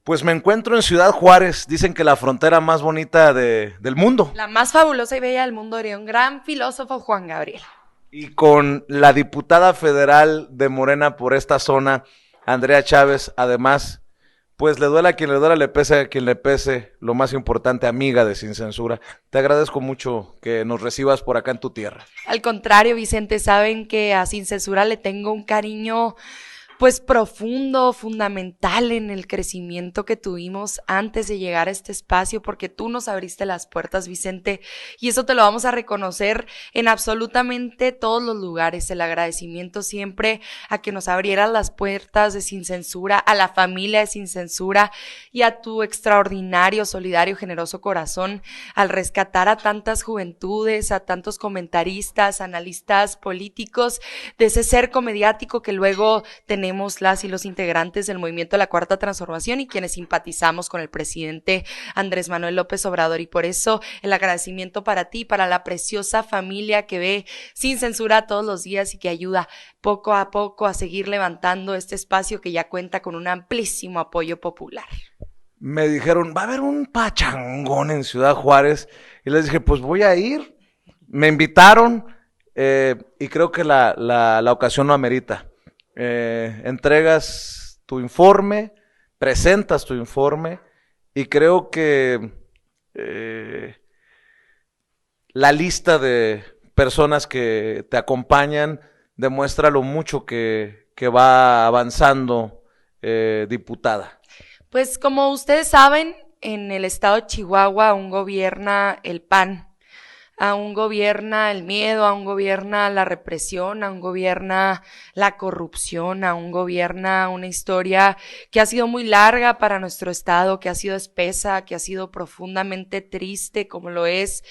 Pues me encuentro en Ciudad Juárez, dicen que la frontera más bonita del mundo, La más fabulosa y bella del mundo, diría un gran filósofo, Juan Gabriel. y con la diputada federal de Morena por esta zona, Andrea Chávez, además, pues le duela a quien le duela, le pese a quien le pese, lo más importante, amiga de Sin Censura. Te agradezco mucho que nos recibas por acá en tu tierra. Al contrario, Vicente, saben que a Sin Censura le tengo un cariño pues profundo, fundamental en el crecimiento que tuvimos antes de llegar a este espacio, porque tú nos abriste las puertas, Vicente, y eso te lo vamos a reconocer en absolutamente todos los lugares. El agradecimiento siempre a que nos abrieras las puertas de Sin Censura, a la familia de Sin Censura y a tu extraordinario, solidario, generoso corazón al rescatar a tantas juventudes, a tantos comentaristas, analistas políticos, de ese cerco mediático que luego tenemos las y los integrantes del movimiento de la Cuarta Transformación y quienes simpatizamos con el presidente Andrés Manuel López Obrador. Y por eso el agradecimiento para ti, para la preciosa familia que ve Sin Censura todos los días y que ayuda poco a poco a seguir levantando este espacio que ya cuenta con un amplísimo apoyo popular. Me dijeron, va a haber un pachangón en Ciudad Juárez, y les dije, pues voy a ir. Me invitaron, y creo que la ocasión lo amerita. Entregas tu informe, presentas tu informe, y creo que la lista de personas que te acompañan demuestra lo mucho que va avanzando, diputada. Pues como ustedes saben, en el estado de Chihuahua aún gobierna el PAN, aún gobierna el miedo, aún gobierna la represión, aún gobierna la corrupción, aún gobierna una historia que ha sido muy larga para nuestro estado, que ha sido espesa, que ha sido profundamente triste, como lo es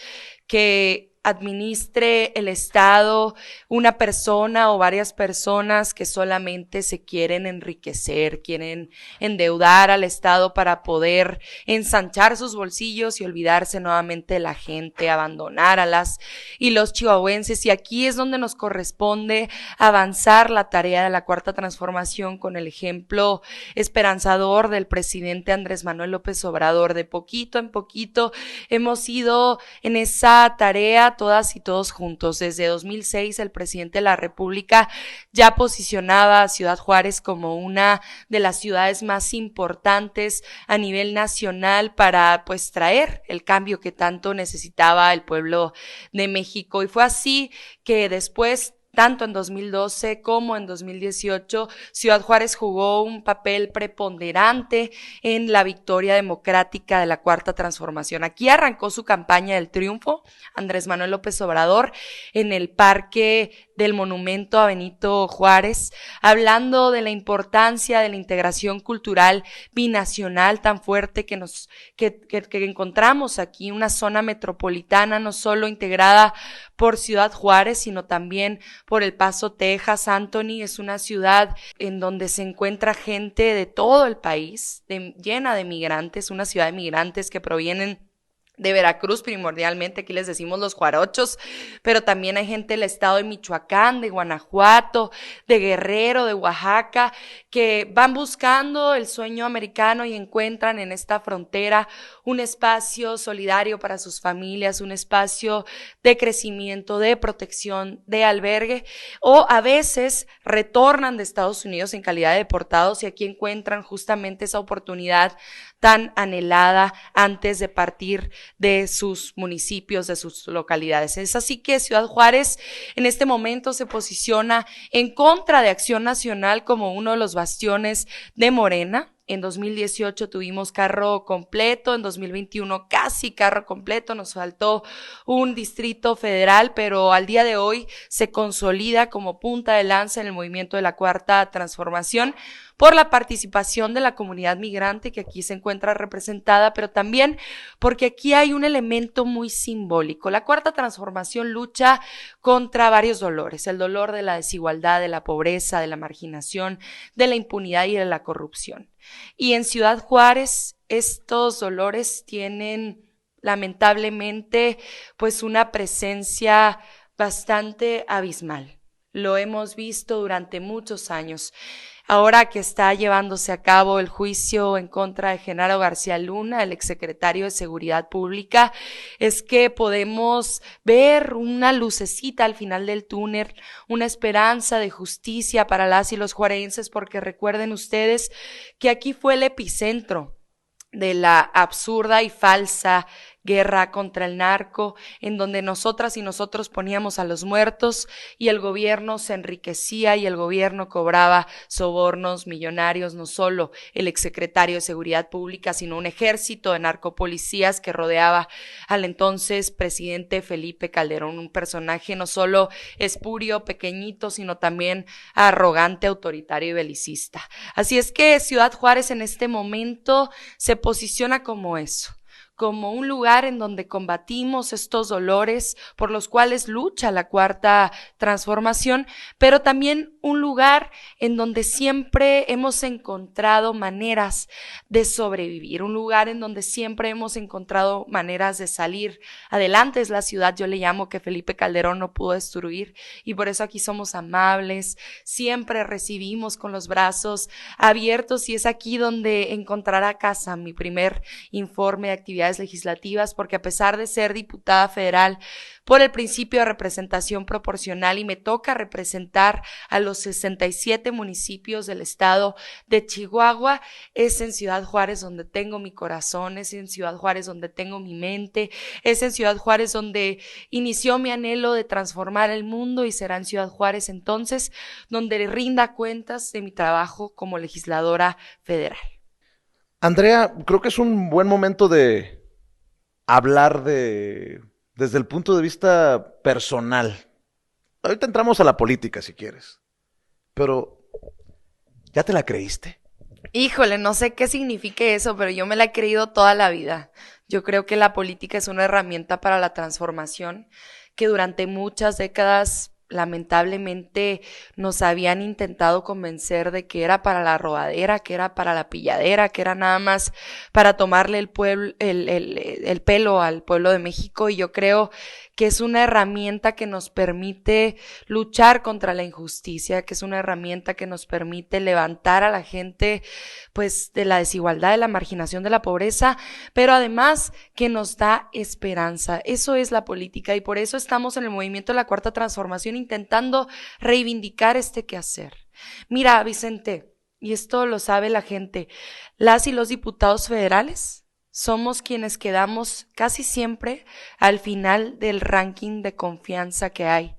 que administre el Estado una persona o varias personas que solamente se quieren enriquecer, quieren endeudar al Estado para poder ensanchar sus bolsillos y olvidarse nuevamente de la gente, abandonar a las y los chihuahuenses. Y aquí es donde nos corresponde avanzar la tarea de la Cuarta Transformación con el ejemplo esperanzador del presidente Andrés Manuel López Obrador. De poquito en poquito hemos ido en esa tarea todas y todos juntos. Desde 2006 el presidente de la República ya posicionaba a Ciudad Juárez como una de las ciudades más importantes a nivel nacional para pues traer el cambio que tanto necesitaba el pueblo de México. Y fue así que después, tanto en 2012 como en 2018, Ciudad Juárez jugó un papel preponderante en la victoria democrática de la Cuarta Transformación. Aquí arrancó su campaña del triunfo Andrés Manuel López Obrador en el Parque del Monumento a Benito Juárez, hablando de la importancia de la integración cultural binacional tan fuerte que encontramos aquí, una zona metropolitana no solo integrada por Ciudad Juárez, sino también por El Paso, Texas. Anthony es una ciudad en donde se encuentra gente de todo el país, llena de migrantes, una ciudad de migrantes que provienen de Veracruz primordialmente, aquí les decimos los jarochos, pero también hay gente del estado de Michoacán, de Guanajuato, de Guerrero, de Oaxaca, que van buscando el sueño americano y encuentran en esta frontera un espacio solidario para sus familias, un espacio de crecimiento, de protección, de albergue, o a veces retornan de Estados Unidos en calidad de deportados y aquí encuentran justamente esa oportunidad tan anhelada antes de partir de sus municipios, de sus localidades. Es así que Ciudad Juárez en este momento se posiciona en contra de Acción Nacional como uno de los bastiones de Morena. En 2018 tuvimos carro completo, en 2021 casi carro completo, nos faltó un distrito federal, pero al día de hoy se consolida como punta de lanza en el movimiento de la Cuarta Transformación por la participación de la comunidad migrante que aquí se encuentra representada, pero también porque aquí hay un elemento muy simbólico. La Cuarta Transformación lucha contra varios dolores, el dolor de la desigualdad, de la pobreza, de la marginación, de la impunidad y de la corrupción. Y en Ciudad Juárez estos dolores tienen lamentablemente pues una presencia bastante abismal. Lo hemos visto durante muchos años. ahora que está llevándose a cabo el juicio en contra de Genaro García Luna, el exsecretario de Seguridad Pública, es que podemos ver una lucecita al final del túnel, una esperanza de justicia para las y los juarenses, porque recuerden ustedes que aquí fue el epicentro de la absurda y falsa guerra contra el narco, en donde nosotras y nosotros poníamos a los muertos y el gobierno se enriquecía y el gobierno cobraba sobornos millonarios, no solo el exsecretario de Seguridad Pública, sino un ejército de narcopolicías que rodeaba al entonces presidente Felipe Calderón, un personaje no solo espurio, pequeñito, sino también arrogante, autoritario y belicista. Así es que Ciudad Juárez en este momento se posiciona como eso, como un lugar en donde combatimos estos dolores por los cuales lucha la Cuarta Transformación, pero también un lugar en donde siempre hemos encontrado maneras de sobrevivir, un lugar en donde siempre hemos encontrado maneras de salir adelante. Es la ciudad, yo le llamo, que Felipe Calderón no pudo destruir, y por eso aquí somos amables, siempre recibimos con los brazos abiertos, y es aquí donde encontrará casa mi primer informe de actividades legislativas, porque a pesar de ser diputada federal por el principio de representación proporcional y me toca representar a los 67 municipios del estado de Chihuahua, es en Ciudad Juárez donde tengo mi corazón, es en Ciudad Juárez donde tengo mi mente, es en Ciudad Juárez donde inició mi anhelo de transformar el mundo, y será en Ciudad Juárez entonces donde rinda cuentas de mi trabajo como legisladora federal. Andrea, creo que es un buen momento de hablar desde el punto de vista personal. Ahorita entramos a la política si quieres, pero ¿ya te la creíste? Híjole, no sé qué signifique eso, pero yo me la he creído toda la vida. Yo creo que la política es una herramienta para la transformación que durante muchas décadas lamentablemente nos habían intentado convencer de que era para la robadera, que era para la pilladera, que era nada más para tomarle el pelo al pueblo de México, y yo creo que es una herramienta que nos permite luchar contra la injusticia, que es una herramienta que nos permite levantar a la gente pues de la desigualdad, de la marginación, de la pobreza, pero además que nos da esperanza. Eso es la política, y por eso estamos en el movimiento de la Cuarta Transformación intentando reivindicar este quehacer. Mira, Vicente, y esto lo sabe la gente, las y los diputados federales somos quienes quedamos casi siempre al final del ranking de confianza que hay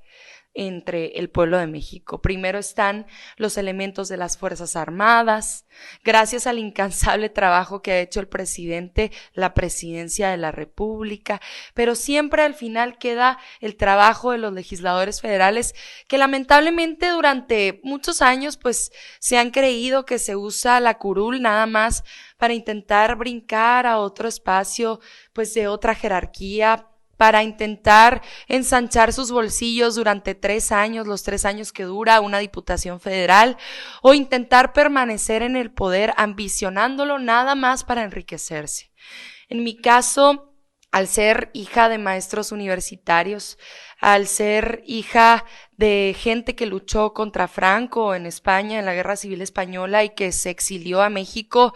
entre el pueblo de México. Primero están los elementos de las Fuerzas Armadas, gracias al incansable trabajo que ha hecho el presidente, la presidencia de la República, pero siempre al final queda el trabajo de los legisladores federales, que lamentablemente durante muchos años pues se han creído que se usa la curul nada más para intentar brincar a otro espacio pues de otra jerarquía, para intentar ensanchar sus bolsillos durante 3 años, los 3 años que dura una diputación federal, o intentar permanecer en el poder ambicionándolo nada más para enriquecerse. En mi caso, al ser hija de maestros universitarios, al ser hija de gente que luchó contra Franco en España, en la Guerra Civil Española, y que se exilió a México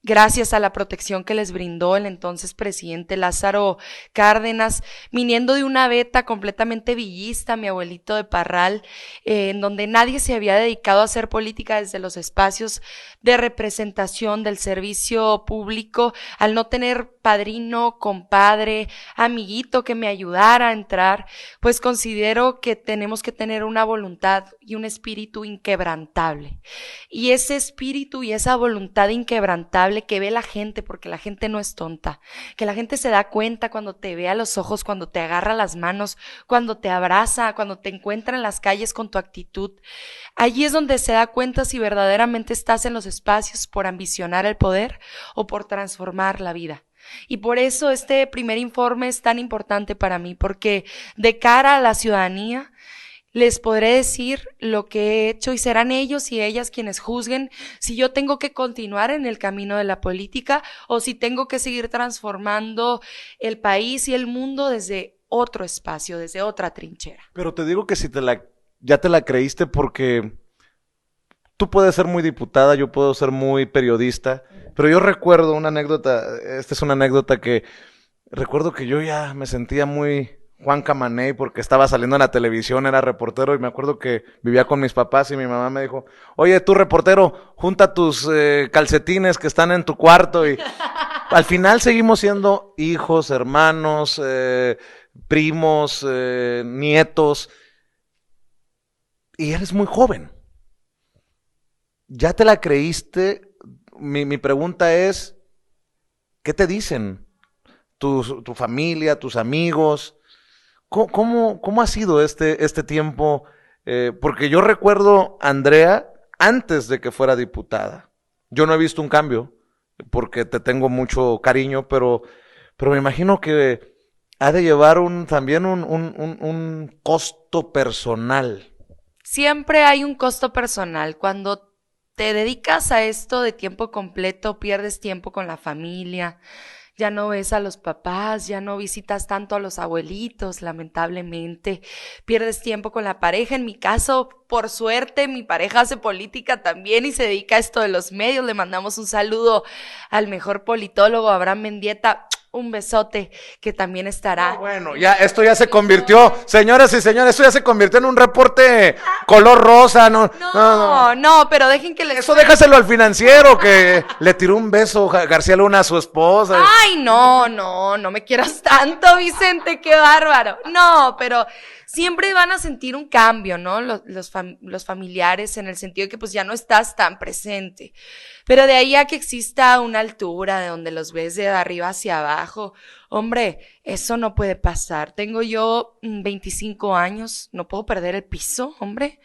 gracias a la protección que les brindó el entonces presidente Lázaro Cárdenas, viniendo de una beta completamente villista, mi abuelito de Parral, en donde nadie se había dedicado a hacer política desde los espacios de representación del servicio público, al no tener padrino, compadre, amiguito que me ayudara a entrar, pues considero que tenemos que tener una voluntad y un espíritu inquebrantable. Y ese espíritu y esa voluntad inquebrantable que ve la gente, porque la gente no es tonta, que la gente se da cuenta cuando te ve a los ojos, cuando te agarra las manos, cuando te abraza, cuando te encuentra en las calles con tu actitud. Allí es donde se da cuenta si verdaderamente estás en los espacios por ambicionar el poder o por transformar la vida. Y por eso este primer informe es tan importante para mí, porque de cara a la ciudadanía les podré decir lo que he hecho, y serán ellos y ellas quienes juzguen si yo tengo que continuar en el camino de la política o si tengo que seguir transformando el país y el mundo desde otro espacio, desde otra trinchera. Pero te digo que si ya te la creíste, porque Tú puedes ser muy diputada, yo puedo ser muy periodista, pero yo recuerdo una anécdota, esta es una anécdota que recuerdo que yo ya me sentía muy Juan Camaney porque estaba saliendo en la televisión, era reportero y me acuerdo que vivía con mis papás y mi mamá me dijo, oye, tú reportero, junta tus calcetines que están en tu cuarto y al final seguimos siendo hijos, hermanos, primos, nietos y eres muy joven. ¿Ya te la creíste? Mi pregunta es, ¿qué te dicen? Tu familia, tus amigos. ¿Cómo ha sido este tiempo? Porque yo recuerdo a Andrea antes de que fuera diputada. Yo no he visto un cambio, porque te tengo mucho cariño, pero me imagino que ha de llevar también un costo personal. Siempre hay un costo personal. Cuando te dedicas a esto de tiempo completo, pierdes tiempo con la familia, ya no ves a los papás, ya no visitas tanto a los abuelitos, lamentablemente, pierdes tiempo con la pareja. En mi caso, por suerte, mi pareja hace política también y se dedica a esto de los medios. Le mandamos un saludo al mejor politólogo, Abraham Mendieta. Un besote que también estará. No, bueno, ya esto ya se convirtió, señoras y señores, esto ya se convirtió en un reporte color rosa, No, pero dejen que les... Eso déjaselo al financiero que le tiró un beso García Luna a su esposa. Ay, no me quieras tanto, Vicente, qué bárbaro. No, pero siempre van a sentir un cambio, ¿no? Los familiares, en el sentido de que pues ya no estás tan presente. Pero de ahí a que exista una altura de donde los ves de arriba hacia abajo, hombre, eso no puede pasar. Tengo yo 25 años, no puedo perder el piso, hombre.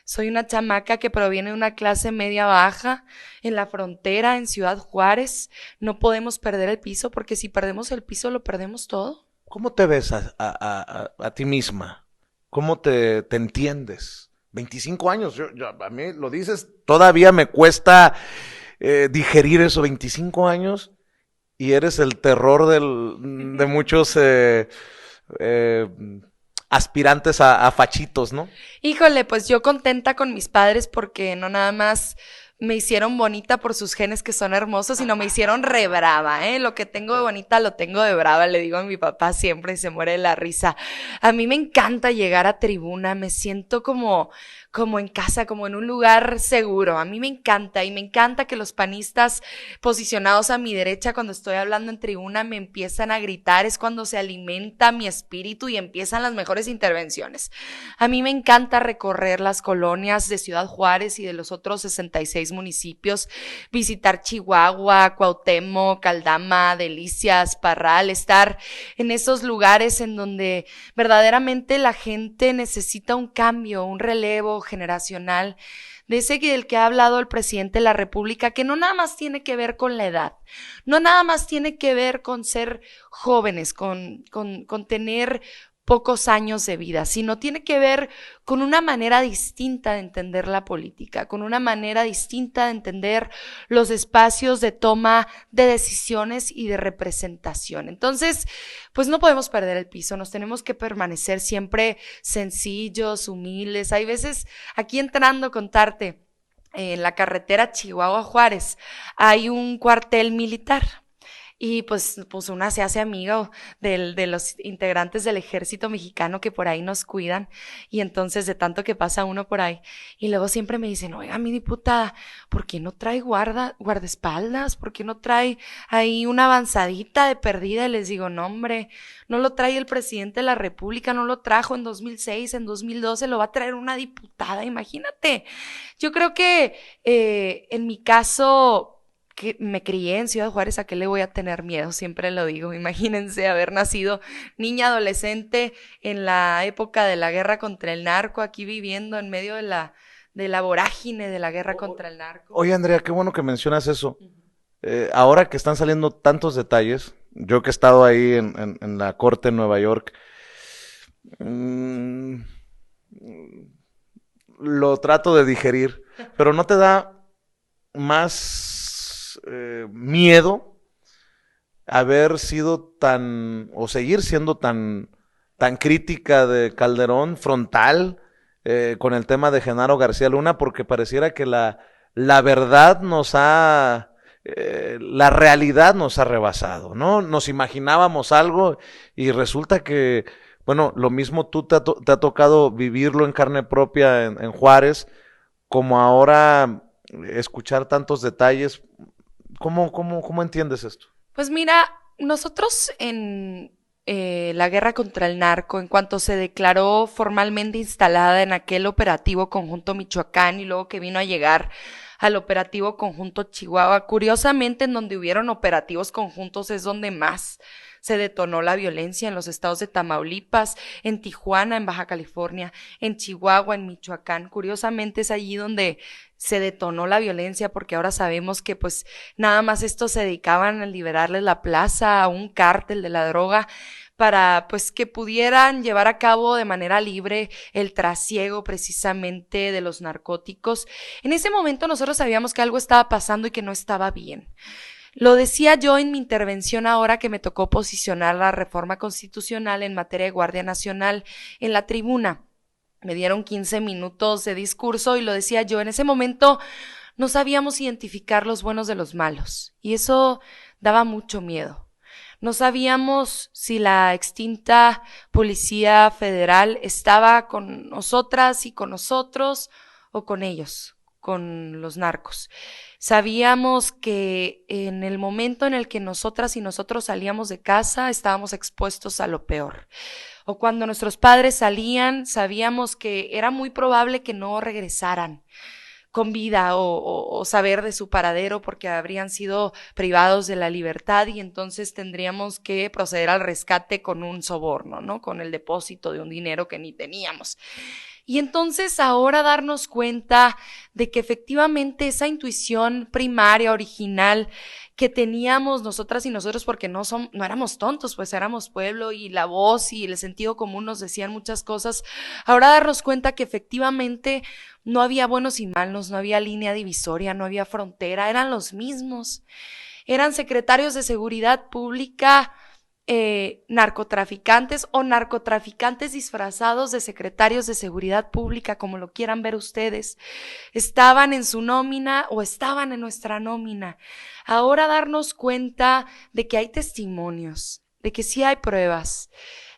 Soy una chamaca que proviene de una clase media baja en la frontera, en Ciudad Juárez. No podemos perder el piso porque si perdemos el piso lo perdemos todo. ¿Cómo te ves a ti misma? ¿Cómo te entiendes? 25 años, a mí lo dices, todavía me cuesta digerir eso, 25 años y eres el terror de muchos aspirantes a fachitos, ¿no? Híjole, pues yo contenta con mis padres porque no nada más me hicieron bonita por sus genes que son hermosos, sino me hicieron re brava, ¿eh? Lo que tengo de bonita lo tengo de brava, le digo a mi papá siempre y se muere de la risa. A mí me encanta llegar a tribuna, me siento como en casa, como en un lugar seguro. A mí me encanta y me encanta que los panistas posicionados a mi derecha cuando estoy hablando en tribuna me empiezan a gritar, es cuando se alimenta mi espíritu y empiezan las mejores intervenciones. A mí me encanta recorrer las colonias de Ciudad Juárez y de los otros 66 municipios, visitar Chihuahua, Cuauhtémoc, Aldama, Delicias, Parral, estar en esos lugares en donde verdaderamente la gente necesita un cambio, un relevo generacional, de ese del que ha hablado el presidente de la República, que no nada más tiene que ver con la edad, no nada más tiene que ver con ser jóvenes, con tener pocos años de vida, sino tiene que ver con una manera distinta de entender la política, con una manera distinta de entender los espacios de toma de decisiones y de representación. Entonces, pues no podemos perder el piso, nos tenemos que permanecer siempre sencillos, humildes. Hay veces, aquí entrando a contarte, en la carretera Chihuahua-Juárez hay un cuartel militar. Y pues una se hace amiga de los integrantes del ejército mexicano que por ahí nos cuidan, y entonces de tanto que pasa uno por ahí, y luego siempre me dicen, oiga, mi diputada, ¿por qué no trae guardaespaldas? ¿Por qué no trae ahí una avanzadita de perdida? Y les digo, no hombre, no lo trae el presidente de la República, no lo trajo en 2006, en 2012, lo va a traer una diputada, imagínate. Yo creo que en mi caso, que me crié en Ciudad Juárez, ¿a qué le voy a tener miedo? Siempre lo digo. Imagínense haber nacido niña adolescente en la época de la guerra contra el narco, aquí viviendo en medio de la vorágine de la guerra contra el narco. Oye, Andrea, qué bueno que mencionas eso. Ahora que están saliendo tantos detalles, yo que he estado ahí en la corte en Nueva York, lo trato de digerir, pero ¿no te da más miedo haber sido o seguir siendo tan crítica de Calderón, frontal, con el tema de Genaro García Luna, porque pareciera que la verdad la realidad nos ha rebasado, ¿no? Nos imaginábamos algo y resulta que, bueno, lo mismo tú te ha tocado vivirlo en carne propia en Juárez, como ahora escuchar tantos detalles. ¿Cómo entiendes esto? Pues mira, nosotros en la guerra contra el narco, en cuanto se declaró formalmente instalada en aquel operativo conjunto Michoacán y luego que vino a llegar al operativo conjunto Chihuahua, curiosamente en donde hubieron operativos conjuntos es donde más se detonó la violencia, en los estados de Tamaulipas, en Tijuana, en Baja California, en Chihuahua, en Michoacán. Curiosamente es allí donde se detonó la violencia, porque ahora sabemos que pues nada más estos se dedicaban a liberarles la plaza a un cártel de la droga para pues que pudieran llevar a cabo de manera libre el trasiego precisamente de los narcóticos. En ese momento nosotros sabíamos que algo estaba pasando y que no estaba bien. Lo decía yo en mi intervención ahora que me tocó posicionar la reforma constitucional en materia de Guardia Nacional en la tribuna. Me dieron 15 minutos de discurso y lo decía yo, en ese momento no sabíamos identificar los buenos de los malos y eso daba mucho miedo. No sabíamos si la extinta Policía Federal estaba con nosotras y con nosotros o con ellos, con los narcos. Sabíamos que en el momento en el que nosotras y nosotros salíamos de casa estábamos expuestos a lo peor. O cuando nuestros padres salían, sabíamos que era muy probable que no regresaran con vida o saber de su paradero porque habrían sido privados de la libertad y entonces tendríamos que proceder al rescate con un soborno, ¿no? Con el depósito de un dinero que ni teníamos. Y entonces ahora darnos cuenta de que efectivamente esa intuición primaria, original, que teníamos nosotras y nosotros, porque no éramos tontos, pues éramos pueblo y la voz y el sentido común nos decían muchas cosas. Ahora darnos cuenta que efectivamente no había buenos y malos, no había línea divisoria, no había frontera, eran los mismos. Eran secretarios de seguridad pública, narcotraficantes o narcotraficantes disfrazados de secretarios de seguridad pública, como lo quieran ver ustedes. Estaban en su nómina o estaban en nuestra nómina. Ahora darnos cuenta de que hay testimonios, de que sí hay pruebas,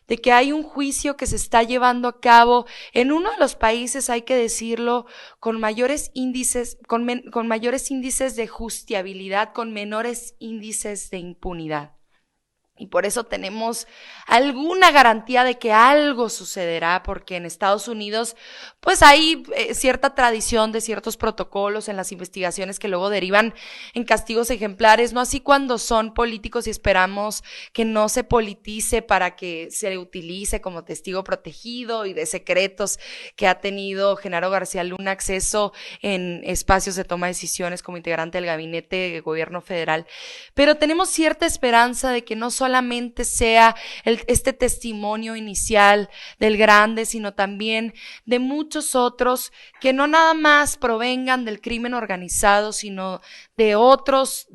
de que hay un juicio que se está llevando a cabo en uno de los países, hay que decirlo, con mayores índices, con mayores índices de justiabilidad, con menores índices de impunidad. Y por eso tenemos alguna garantía de que algo sucederá, porque en Estados Unidos pues hay cierta tradición de ciertos protocolos en las investigaciones que luego derivan en castigos ejemplares, no así cuando son políticos y esperamos que no se politice para que se utilice como testigo protegido y de secretos que ha tenido Genaro García Luna acceso en espacios de toma de decisiones como integrante del gabinete de gobierno federal. Pero tenemos cierta esperanza de que no solamente sea este testimonio inicial del grande, sino también de muchos otros que no nada más provengan del crimen organizado, sino de otras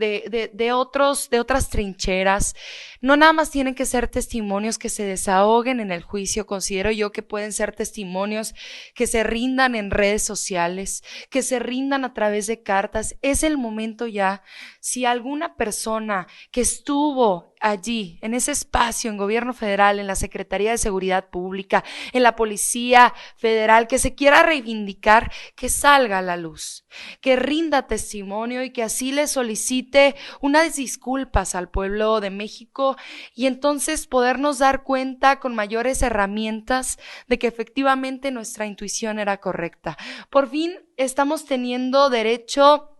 trincheras. No nada más tienen que ser testimonios que se desahoguen en el juicio, considero yo que pueden ser testimonios que se rindan en redes sociales, que se rindan a través de cartas. Es el momento ya, si alguna persona que estuvo allí, en ese espacio, en gobierno federal, en la Secretaría de Seguridad Pública, en la Policía Federal, que se quiera reivindicar, que salga a la luz, que rinda testimonio y que así le solicite unas disculpas al pueblo de México y entonces podernos dar cuenta con mayores herramientas de que efectivamente nuestra intuición era correcta. Por fin estamos teniendo derecho,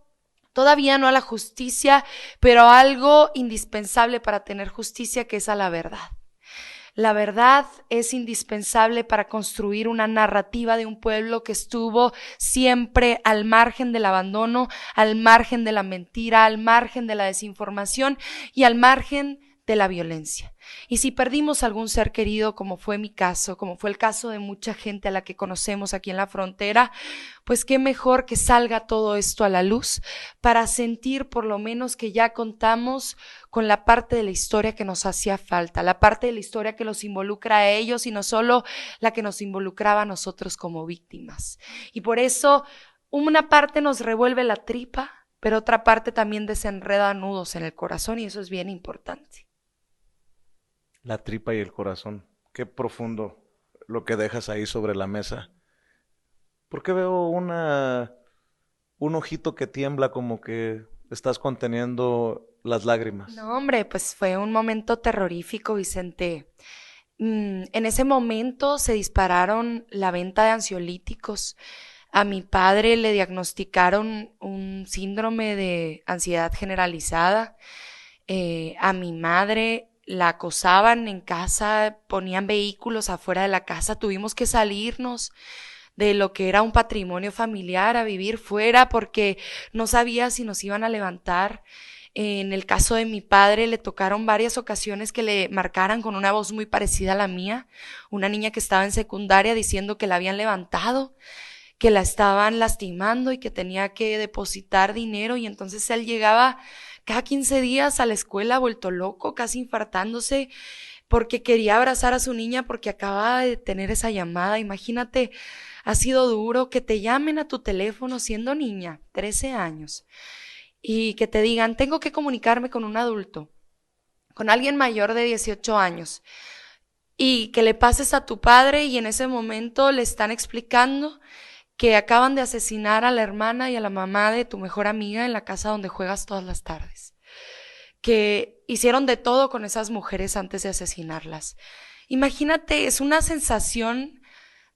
todavía no a la justicia, pero a algo indispensable para tener justicia, que es a la verdad. La verdad es indispensable para construir una narrativa de un pueblo que estuvo siempre al margen del abandono, al margen de la mentira, al margen de la desinformación y al margen de la violencia. Y si perdimos algún ser querido, como fue mi caso, como fue el caso de mucha gente a la que conocemos aquí en la frontera, pues qué mejor que salga todo esto a la luz para sentir por lo menos que ya contamos con la parte de la historia que nos hacía falta, la parte de la historia que los involucra a ellos y no solo la que nos involucraba a nosotros como víctimas. Y por eso una parte nos revuelve la tripa, pero otra parte también desenreda nudos en el corazón y eso es bien importante. La tripa y el corazón. Qué profundo lo que dejas ahí sobre la mesa. ¿Por qué veo un ojito que tiembla como que estás conteniendo las lágrimas? No, hombre, pues fue un momento terrorífico, Vicente. En ese momento se dispararon la venta de ansiolíticos. A mi padre le diagnosticaron un síndrome de ansiedad generalizada. A mi madre la acosaban en casa, ponían vehículos afuera de la casa, tuvimos que salirnos de lo que era un patrimonio familiar a vivir fuera porque no sabía si nos iban a levantar. En el caso de mi padre le tocaron varias ocasiones que le marcaran con una voz muy parecida a la mía, una niña que estaba en secundaria diciendo que la habían levantado, que la estaban lastimando y que tenía que depositar dinero y entonces él llegaba cada 15 días a la escuela vuelto loco, casi infartándose porque quería abrazar a su niña porque acababa de tener esa llamada. Imagínate, ha sido duro que te llamen a tu teléfono siendo niña, 13 años, y que te digan, tengo que comunicarme con un adulto, con alguien mayor de 18 años, y que le pases a tu padre y en ese momento le están explicando que acaban de asesinar a la hermana y a la mamá de tu mejor amiga en la casa donde juegas todas las tardes, que hicieron de todo con esas mujeres antes de asesinarlas. Imagínate, es una sensación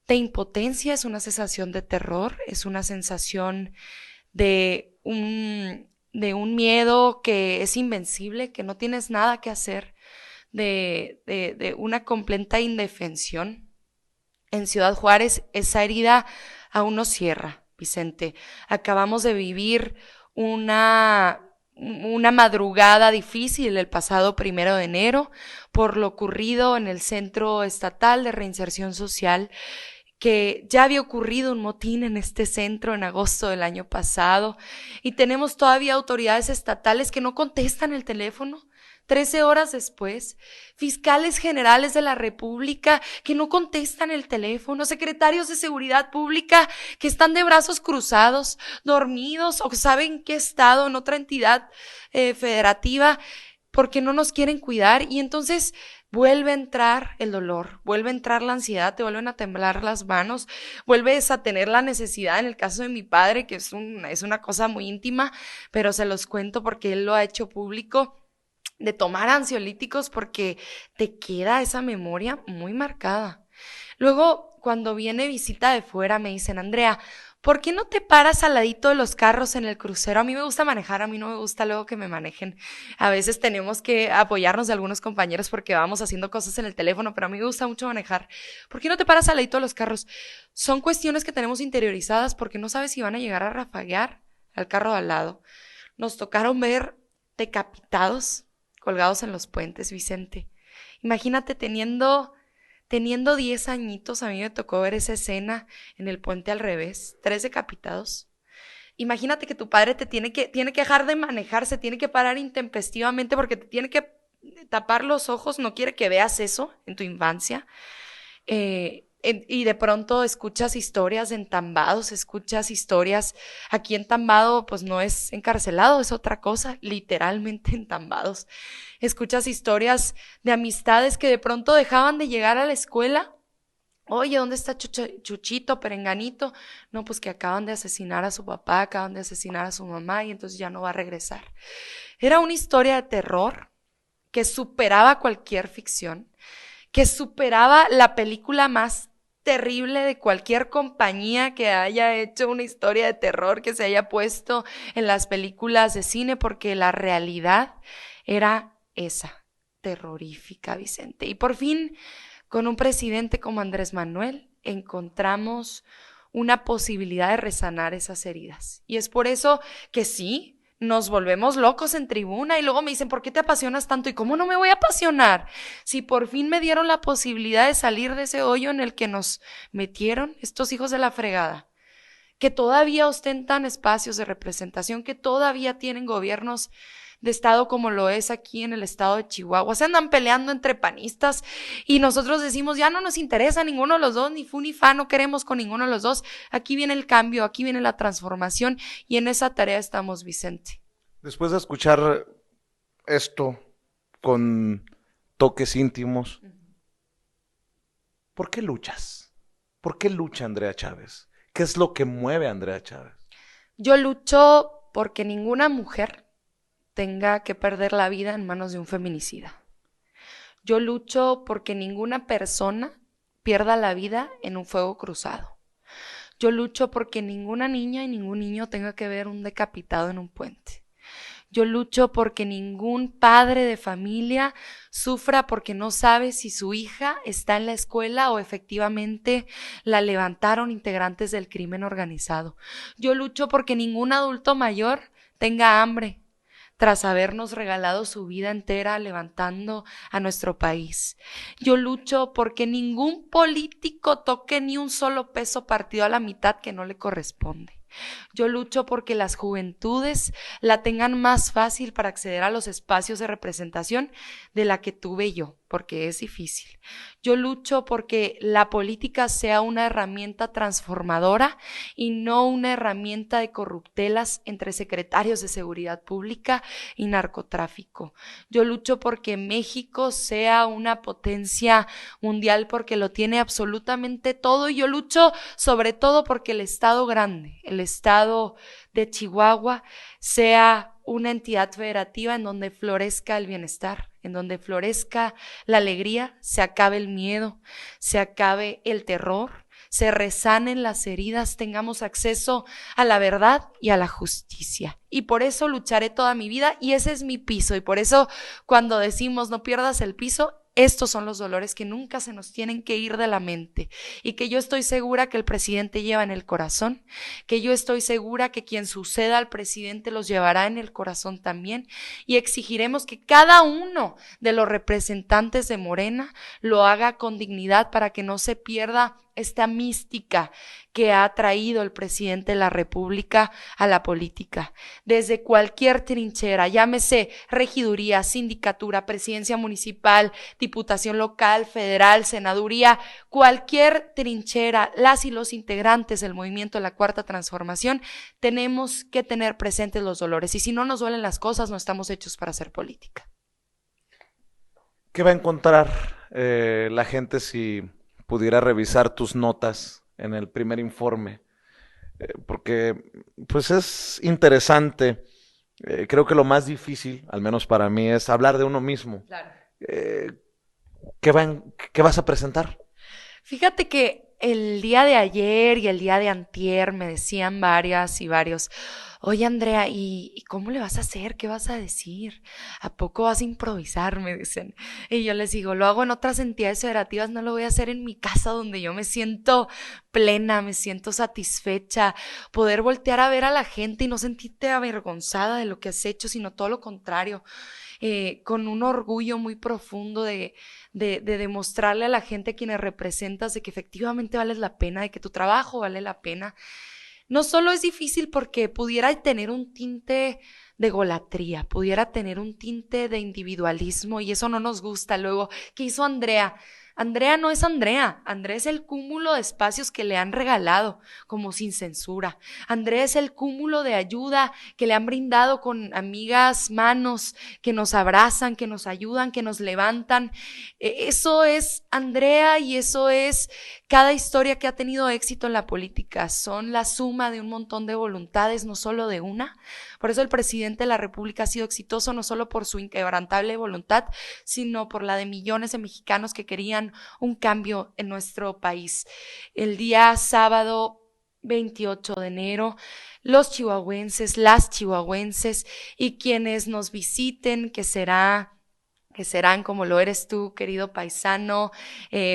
de impotencia, es una sensación de terror, es una sensación de un miedo que es invencible, que no tienes nada que hacer, de una completa indefensión. En Ciudad Juárez esa herida aún no cierra, Vicente. Acabamos de vivir una madrugada difícil el pasado 1 de enero por lo ocurrido en el Centro Estatal de Reinserción Social, que ya había ocurrido un motín en este centro en agosto del año pasado y tenemos todavía autoridades estatales que no contestan el teléfono. 13 horas después, fiscales generales de la República que no contestan el teléfono, secretarios de seguridad pública que están de brazos cruzados, dormidos o saben qué estado en otra entidad federativa porque no nos quieren cuidar y entonces vuelve a entrar el dolor, vuelve a entrar la ansiedad, te vuelven a temblar las manos, vuelves a tener la necesidad, en el caso de mi padre, que es una cosa muy íntima, pero se los cuento porque él lo ha hecho público, de tomar ansiolíticos porque te queda esa memoria muy marcada. Luego, cuando viene visita de fuera, me dicen, Andrea, ¿por qué no te paras al ladito de los carros en el crucero? A mí me gusta manejar, a mí no me gusta luego que me manejen. A veces tenemos que apoyarnos de algunos compañeros porque vamos haciendo cosas en el teléfono, pero a mí me gusta mucho manejar. ¿Por qué no te paras al ladito de los carros? Son cuestiones que tenemos interiorizadas porque no sabes si van a llegar a rafaguear al carro de al lado. Nos tocaron ver decapitados colgados en los puentes, Vicente. Imagínate teniendo 10 añitos, a mí me tocó ver esa escena en el puente al revés, 3 decapitados. Imagínate que tu padre tiene que dejar de manejar, se tiene que parar intempestivamente porque te tiene que tapar los ojos, no quiere que veas eso en tu infancia. Y de pronto escuchas historias de entambados, escuchas historias, aquí entambado pues no es encarcelado, es otra cosa, literalmente entambados. Escuchas historias de amistades que de pronto dejaban de llegar a la escuela. Oye, ¿dónde está Chuchito, Perenganito? No, pues que acaban de asesinar a su papá, acaban de asesinar a su mamá y entonces ya no va a regresar. Era una historia de terror que superaba cualquier ficción, que superaba la película más terrible de cualquier compañía que haya hecho una historia de terror, que se haya puesto en las películas de cine, porque la realidad era esa, terrorífica, Vicente. Y por fin, con un presidente como Andrés Manuel, encontramos una posibilidad de resanar esas heridas. Y es por eso que sí, nos volvemos locos en tribuna y luego me dicen, ¿por qué te apasionas tanto? ¿Y cómo no me voy a apasionar? Si por fin me dieron la posibilidad de salir de ese hoyo en el que nos metieron estos hijos de la fregada, que todavía ostentan espacios de representación, que todavía tienen gobiernos de estado como lo es aquí en el estado de Chihuahua. Se andan peleando entre panistas y nosotros decimos, ya no nos interesa ninguno de los dos, ni fu ni fa, no queremos con ninguno de los dos. Aquí viene el cambio, aquí viene la transformación y en esa tarea estamos, Vicente. Después de escuchar esto con toques íntimos, ¿por qué luchas? ¿Por qué lucha Andrea Chávez? ¿Qué es lo que mueve a Andrea Chávez? Yo lucho porque ninguna mujer tenga que perder la vida en manos de un feminicida. Yo lucho porque ninguna persona pierda la vida en un fuego cruzado. Yo lucho porque ninguna niña y ningún niño tenga que ver un decapitado en un puente. Yo lucho porque ningún padre de familia sufra porque no sabe si su hija está en la escuela o efectivamente la levantaron integrantes del crimen organizado. Yo lucho porque ningún adulto mayor tenga hambre tras habernos regalado su vida entera levantando a nuestro país. Yo lucho porque ningún político toque ni un solo peso partido a la mitad que no le corresponde. Yo lucho porque las juventudes la tengan más fácil para acceder a los espacios de representación de la que tuve yo, porque es difícil. Yo lucho porque la política sea una herramienta transformadora y no una herramienta de corruptelas entre secretarios de seguridad pública y narcotráfico. Yo lucho porque México sea una potencia mundial porque lo tiene absolutamente todo y yo lucho sobre todo porque el Estado grande, el Estado de Chihuahua sea una entidad federativa en donde florezca el bienestar, en donde florezca la alegría, se acabe el miedo, se acabe el terror, se resanen las heridas, tengamos acceso a la verdad y a la justicia. Y por eso lucharé toda mi vida y ese es mi piso. Y por eso cuando decimos no pierdas el piso, estos son los dolores que nunca se nos tienen que ir de la mente y que yo estoy segura que el presidente lleva en el corazón, que yo estoy segura que quien suceda al presidente los llevará en el corazón también y exigiremos que cada uno de los representantes de Morena lo haga con dignidad para que no se pierda esta mística que ha traído el presidente de la República a la política. Desde cualquier trinchera, llámese regiduría, sindicatura, presidencia municipal, diputación local, federal, senaduría, cualquier trinchera, las y los integrantes del movimiento de la Cuarta Transformación, tenemos que tener presentes los dolores. Y si no nos duelen las cosas, no estamos hechos para hacer política. ¿Qué va a encontrar la gente si pudiera revisar tus notas en el primer informe? Porque pues es interesante. Creo que lo más difícil, al menos para mí, es hablar de uno mismo. Claro. ¿Qué vas a presentar? Fíjate que el día de ayer y el día de antier me decían varias y varios, oye Andrea, ¿y cómo le vas a hacer? ¿Qué vas a decir? ¿A poco vas a improvisar? Me dicen. Y yo les digo, lo hago en otras entidades federativas, no lo voy a hacer en mi casa donde yo me siento plena, me siento satisfecha, poder voltear a ver a la gente y no sentirte avergonzada de lo que has hecho, sino todo lo contrario. Con un orgullo muy profundo de demostrarle a la gente a quienes representas de que efectivamente vales la pena, de que tu trabajo vale la pena. No solo es difícil porque pudiera tener un tinte de egolatría, pudiera tener un tinte de individualismo y eso no nos gusta. Luego, ¿qué hizo Andrea? Andrea no es Andrea, Andrea es el cúmulo de espacios que le han regalado como sin censura. Andrea es el cúmulo de ayuda que le han brindado con amigas manos que nos abrazan, que nos ayudan, que nos levantan. Eso es Andrea y eso es cada historia que ha tenido éxito en la política. Son la suma de un montón de voluntades, no solo de una. Por eso el presidente de la República ha sido exitoso no solo por su inquebrantable voluntad, sino por la de millones de mexicanos que querían un cambio en nuestro país. El día sábado 28 de enero, los chihuahuenses, las chihuahuenses y quienes nos visiten, que será que serán como lo eres tú, querido paisano,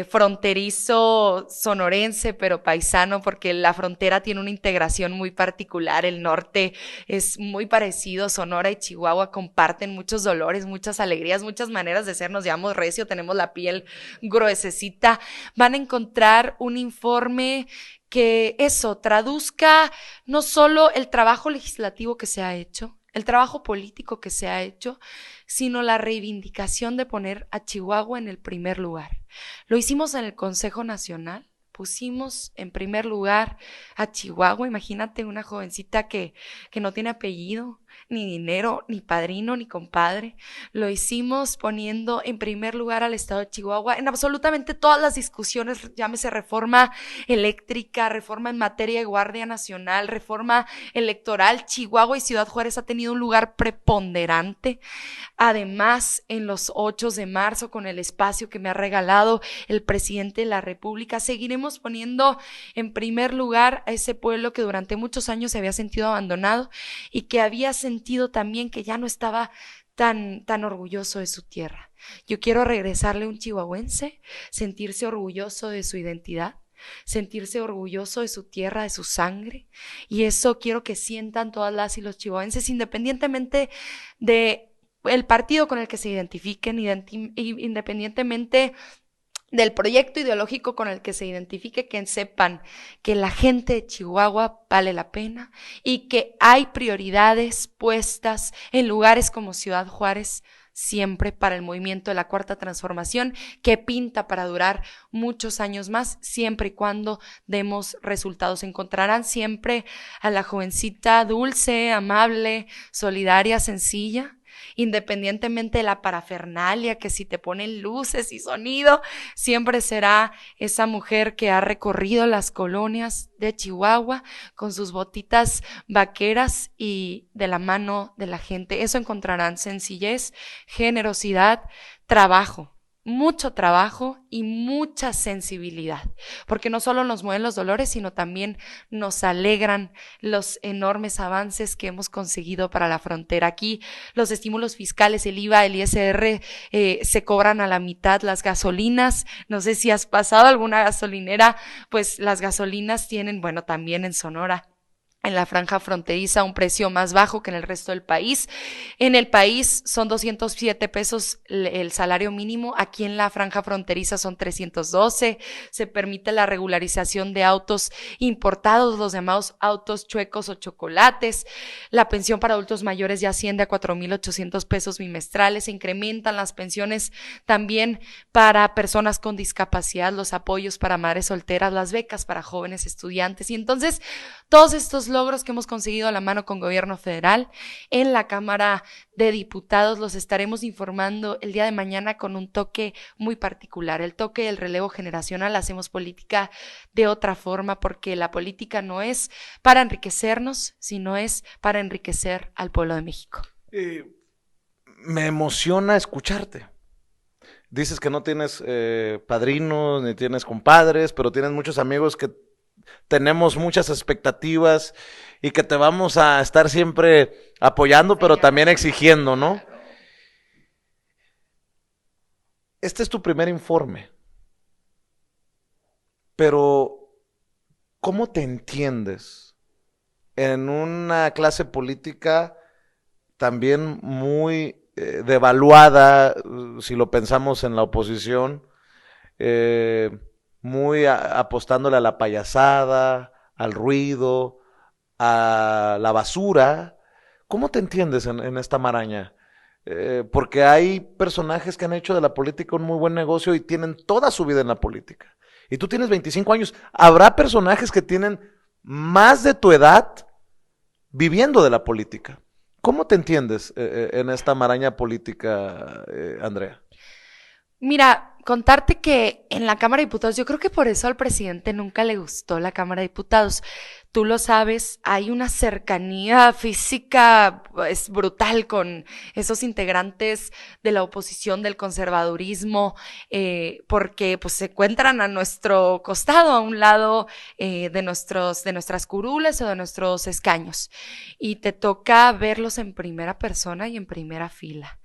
fronterizo sonorense, pero paisano, porque la frontera tiene una integración muy particular. El norte es muy parecido, Sonora y Chihuahua comparten muchos dolores, muchas alegrías, muchas maneras de ser. Nos llamamos recio, tenemos la piel gruesecita. Van a encontrar un informe que eso traduzca no solo el trabajo legislativo que se ha hecho, el trabajo político que se ha hecho, sino la reivindicación de poner a Chihuahua en el primer lugar. Lo hicimos en el Consejo Nacional, pusimos en primer lugar a Chihuahua. Imagínate una jovencita que no tiene apellido, ni dinero, ni padrino, ni compadre. Lo hicimos poniendo en primer lugar al estado de Chihuahua en absolutamente todas las discusiones, llámese reforma eléctrica, reforma en materia de Guardia Nacional, reforma electoral. Chihuahua y Ciudad Juárez ha tenido un lugar preponderante. Además, en los 8 de marzo, con el espacio que me ha regalado el presidente de la República, seguiremos poniendo en primer lugar a ese pueblo que durante muchos años se había sentido abandonado y que había sentido también que ya no estaba tan orgulloso de su tierra. Yo quiero regresarle a un chihuahuense, sentirse orgulloso de su identidad, sentirse orgulloso de su tierra, de su sangre, y eso quiero que sientan todas las y los chihuahuenses, independientemente de el partido con el que se identifiquen, independientemente del proyecto ideológico con el que se identifique, que sepan que la gente de Chihuahua vale la pena y que hay prioridades puestas en lugares como Ciudad Juárez siempre para el movimiento de la Cuarta Transformación, que pinta para durar muchos años más, siempre y cuando demos resultados. Encontrarán siempre a la jovencita dulce, amable, solidaria, sencilla, independientemente de la parafernalia, que si te ponen luces y sonido, siempre será esa mujer que ha recorrido las colonias de Chihuahua con sus botitas vaqueras y de la mano de la gente. Eso encontrarán: sencillez, generosidad, trabajo. Mucho trabajo y mucha sensibilidad, porque no solo nos mueven los dolores, sino también nos alegran los enormes avances que hemos conseguido para la frontera. Aquí los estímulos fiscales, el IVA, el ISR, se cobran a la mitad. Las gasolinas, no sé si has pasado alguna gasolinera, pues las gasolinas tienen, bueno, también en Sonora, en la franja fronteriza, un precio más bajo que en el resto del país. En el país son 207 pesos el salario mínimo, aquí en la franja fronteriza son 312. Se permite la regularización de autos importados, los llamados autos chuecos o chocolates. La pensión para adultos mayores ya asciende a 4,800 pesos bimestrales. Se incrementan las pensiones también para personas con discapacidad, los apoyos para madres solteras, las becas para jóvenes estudiantes. Y entonces, todos estos logros que hemos conseguido a la mano con gobierno federal, en la Cámara de Diputados los estaremos informando el día de mañana con un toque muy particular, el toque del relevo generacional. Hacemos política de otra forma, porque la política no es para enriquecernos, sino es para enriquecer al pueblo de México. Me emociona escucharte. Dices que no tienes padrinos, ni tienes compadres, pero tienes muchos amigos que tenemos muchas expectativas y que te vamos a estar siempre apoyando, pero también exigiendo, ¿no? Este es tu primer informe, pero ¿cómo te entiendes en una clase política también muy devaluada, si lo pensamos en la oposición, muy apostándole a la payasada, al ruido, a la basura? ¿Cómo te entiendes en esta maraña? Porque hay personajes que han hecho de la política un muy buen negocio y tienen toda su vida en la política. Y tú tienes 25 años. Habrá personajes que tienen más de tu edad viviendo de la política. ¿Cómo te entiendes en esta maraña política, Andrea? Mira, contarte que en la Cámara de Diputados, yo creo que por eso al presidente nunca le gustó la Cámara de Diputados. Tú lo sabes, hay una cercanía física pues, brutal con esos integrantes de la oposición, del conservadurismo, porque pues se encuentran a nuestro costado, a un lado de nuestras curules o de nuestros escaños. Y te toca verlos en primera persona y en primera fila.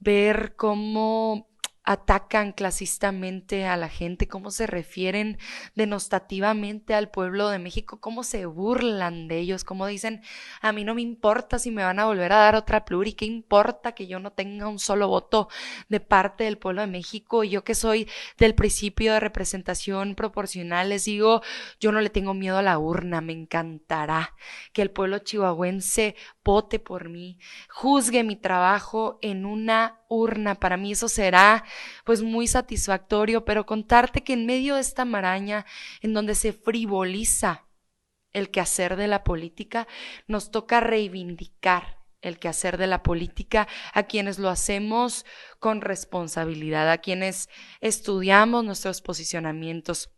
ver cómo atacan clasistamente a la gente, cómo se refieren denostativamente al pueblo de México, cómo se burlan de ellos, cómo dicen, a mí no me importa si me van a volver a dar otra pluri, qué importa que yo no tenga un solo voto de parte del pueblo de México, y yo que soy del principio de representación proporcional, les digo, yo no le tengo miedo a la urna, me encantará que el pueblo chihuahuense vote por mí, juzgue mi trabajo en una urna, para mí eso será pues muy satisfactorio, pero contarte que en medio de esta maraña en donde se frivoliza el quehacer de la política, nos toca reivindicar el quehacer de la política a quienes lo hacemos con responsabilidad, a quienes estudiamos nuestros posicionamientos.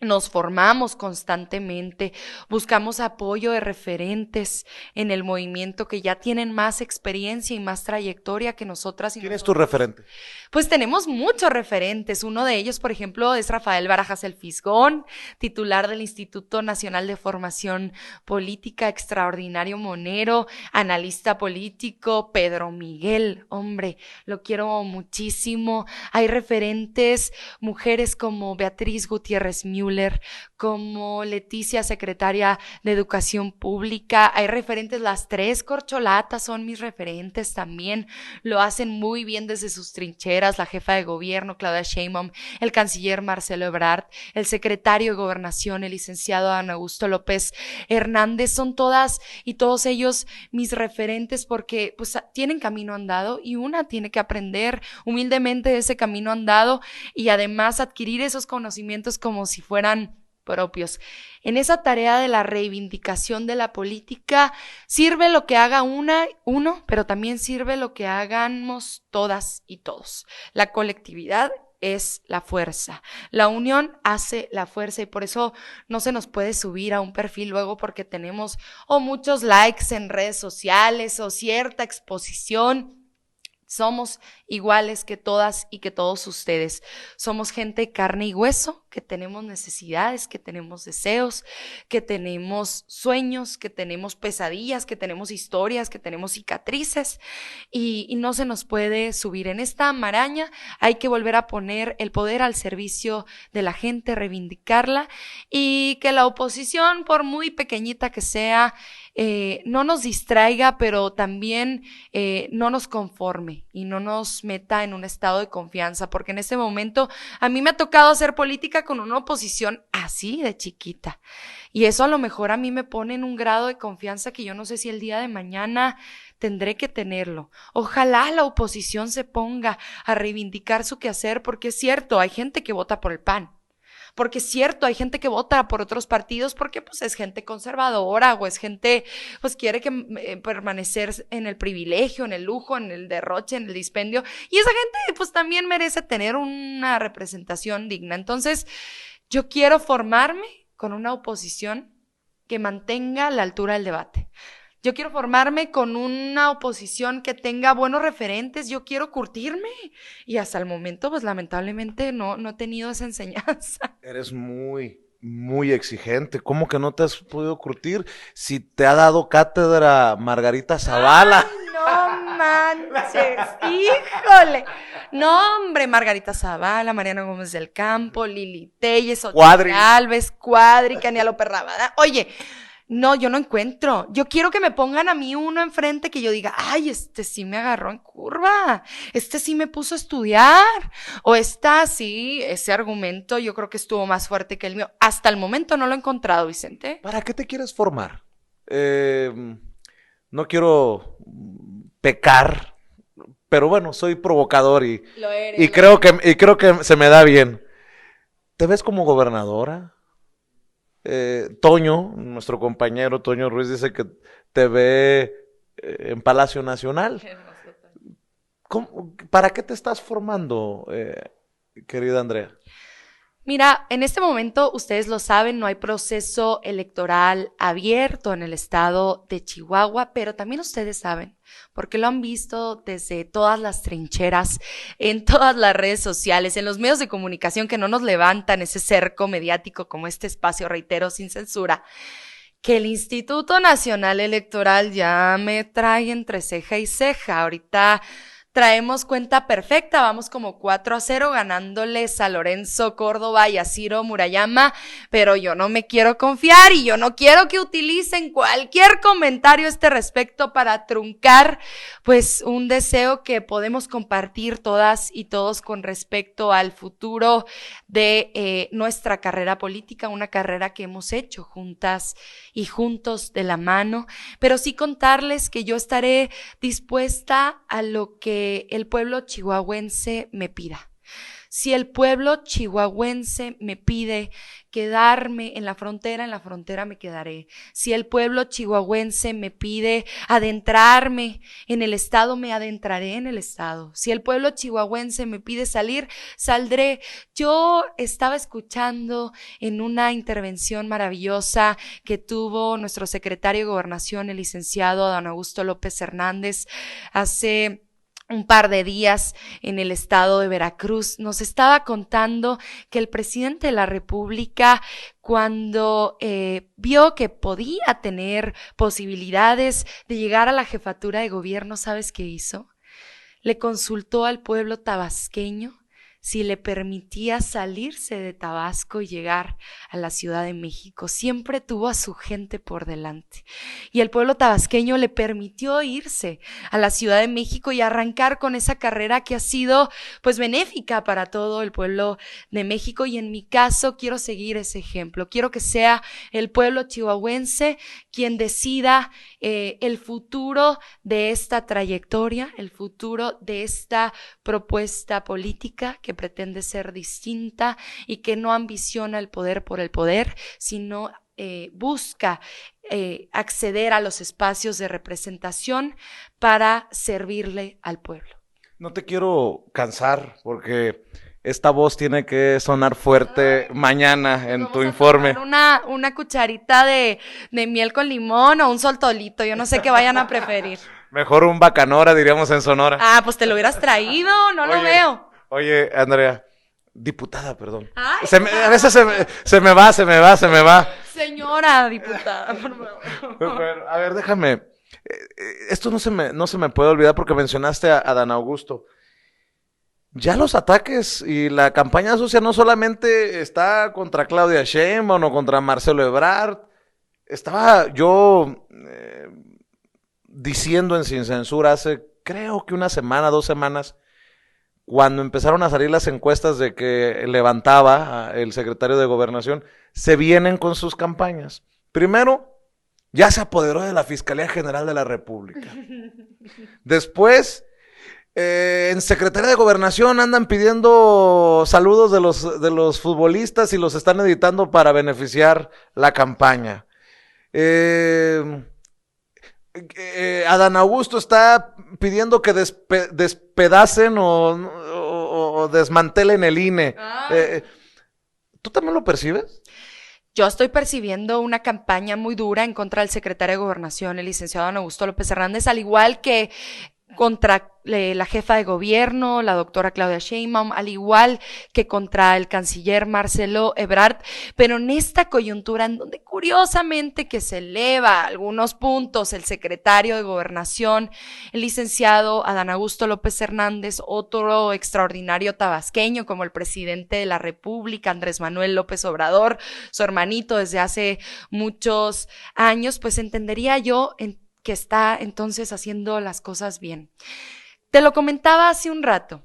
Nos formamos constantemente, buscamos apoyo de referentes en el movimiento que ya tienen más experiencia y más trayectoria que nosotras y ¿Quién es nosotros. tu referente? Pues tenemos muchos referentes. Uno de ellos, por ejemplo, es Rafael Barajas el Fisgón, titular del Instituto Nacional de Formación Política, extraordinario monero, analista político. Pedro Miguel, hombre, lo quiero muchísimo. Hay referentes, mujeres como Beatriz Gutiérrez Müller, como Leticia, secretaria de Educación Pública. Hay referentes, las tres corcholatas son mis referentes también. Lo hacen muy bien desde sus trincheras, la jefa de gobierno, Claudia Sheinbaum, el canciller Marcelo Ebrard, el secretario de Gobernación, el licenciado Adán Augusto López Hernández. Son todas y todos ellos mis referentes porque pues tienen camino andado y una tiene que aprender humildemente de ese camino andado y además adquirir esos conocimientos como si fueran propios. En esa tarea de la reivindicación de la política sirve lo que haga uno, pero también sirve lo que hagamos todas y todos. La colectividad es la fuerza. La unión hace la fuerza y por eso no se nos puede subir a un perfil luego porque tenemos o muchos likes en redes sociales o cierta exposición. Somos iguales que todas y que todos ustedes. Somos gente de carne y hueso, que tenemos necesidades, que tenemos deseos, que tenemos sueños, que tenemos pesadillas, que tenemos historias, que tenemos cicatrices y no se nos puede subir. En esta maraña hay que volver a poner el poder al servicio de la gente, reivindicarla y que la oposición, por muy pequeñita que sea, no nos distraiga, pero también no nos conforme y no nos meta en un estado de confianza, porque en este momento a mí me ha tocado hacer política con una oposición así de chiquita y eso a lo mejor a mí me pone en un grado de confianza que yo no sé si el día de mañana tendré que tenerlo. Ojalá la oposición se ponga a reivindicar su quehacer, porque es cierto, hay gente que vota por el PAN. Porque es cierto, hay gente que vota por otros partidos porque pues es gente conservadora o es gente pues quiere que permanecer en el privilegio, en el lujo, en el derroche, en el dispendio y esa gente pues también merece tener una representación digna. Entonces yo quiero formarme con una oposición que mantenga la altura del debate. Yo quiero formarme con una oposición que tenga buenos referentes, yo quiero curtirme y hasta el momento pues lamentablemente no he tenido esa enseñanza. Eres muy exigente. ¿Cómo que no te has podido curtir? Si te ha dado cátedra Margarita Zavala. ¡Ay, no manches! ¡Híjole! No, hombre, Margarita Zavala, Mariana Gómez del Campo, Lili Telles, Cuadri. Alves, Cuadri, Kenia López Rabada. Oye, no, yo no encuentro. Yo quiero que me pongan a mí uno enfrente que yo diga, ay, este sí me agarró en curva, este sí me puso a estudiar, o esta sí, ese argumento yo creo que estuvo más fuerte que el mío. Hasta el momento no lo he encontrado, Vicente. ¿Para qué te quieres formar? No quiero pecar, pero bueno, soy provocador y creo que se me da bien. ¿Te ves como gobernadora? Toño, nuestro compañero Toño Ruiz, dice que te ve en Palacio Nacional. ¿Para qué te estás formando, querida Andrea? Mira, en este momento, ustedes lo saben, no hay proceso electoral abierto en el estado de Chihuahua, pero también ustedes saben, porque lo han visto desde todas las trincheras, en todas las redes sociales, en los medios de comunicación que no nos levantan ese cerco mediático como este espacio, reitero, sin censura, que el Instituto Nacional Electoral ya me trae entre ceja y ceja. Ahorita traemos cuenta perfecta, vamos como 4-0 ganándoles a Lorenzo Córdoba y a Ciro Murayama, pero yo no me quiero confiar y yo no quiero que utilicen cualquier comentario a este respecto para truncar pues un deseo que podemos compartir todas y todos con respecto al futuro de nuestra carrera política, una carrera que hemos hecho juntas y juntos de la mano, pero sí contarles que yo estaré dispuesta a lo que el pueblo chihuahuense me pida. Si el pueblo chihuahuense me pide quedarme en la frontera me quedaré. Si el pueblo chihuahuense me pide adentrarme en el estado, me adentraré en el estado. Si el pueblo chihuahuense me pide salir, saldré. Yo estaba escuchando en una intervención maravillosa que tuvo nuestro secretario de Gobernación, el licenciado Adán Augusto López Hernández, hace un par de días en el estado de Veracruz. Nos estaba contando que el presidente de la República, cuando vio que podía tener posibilidades de llegar a la jefatura de gobierno, ¿sabes qué hizo? Le consultó al pueblo tabasqueño si le permitía salirse de Tabasco y llegar a la Ciudad de México. Siempre tuvo a su gente por delante. Y el pueblo tabasqueño le permitió irse a la Ciudad de México y arrancar con esa carrera que ha sido pues benéfica para todo el pueblo de México. Y en mi caso quiero seguir ese ejemplo. Quiero que sea el pueblo chihuahuense quien decida el futuro de esta trayectoria, el futuro de esta propuesta política que pretende ser distinta y que no ambiciona el poder por el poder, sino busca acceder a los espacios de representación para servirle al pueblo. No te quiero cansar porque esta voz tiene que sonar fuerte mañana en tu informe. Una cucharita de miel con limón o un soltolito, yo no sé qué vayan a preferir. Mejor un bacanora, diríamos en Sonora. Ah, pues te lo hubieras traído, no lo veo. Oye, Andrea, diputada, perdón. Ay, A veces se me va. Señora diputada, por favor. Bueno, a ver, déjame. Esto no se me puede olvidar porque mencionaste a Dan Augusto. Ya los ataques y la campaña sucia no solamente está contra Claudia Sheinbaum o contra Marcelo Ebrard. Estaba yo diciendo en Sin Censura hace creo que 2 semanas, cuando empezaron a salir las encuestas de que levantaba el secretario de Gobernación, se vienen con sus campañas. Primero, ya se apoderó de la Fiscalía General de la República. Después, en Secretaría de Gobernación andan pidiendo saludos de los futbolistas y los están editando para beneficiar la campaña. Adán Augusto está pidiendo que despedacen o desmantelen el INE. ¿Tú también lo percibes? Yo estoy percibiendo una campaña muy dura en contra del secretario de Gobernación, el licenciado Adán Augusto López Hernández, al igual que contra la jefa de gobierno, la doctora Claudia Sheinbaum, al igual que contra el canciller Marcelo Ebrard, pero en esta coyuntura en donde curiosamente que se eleva algunos puntos el secretario de Gobernación, el licenciado Adán Augusto López Hernández, otro extraordinario tabasqueño como el presidente de la República, Andrés Manuel López Obrador, su hermanito desde hace muchos años, pues entendería yo que está entonces haciendo las cosas bien. Te lo comentaba hace un rato.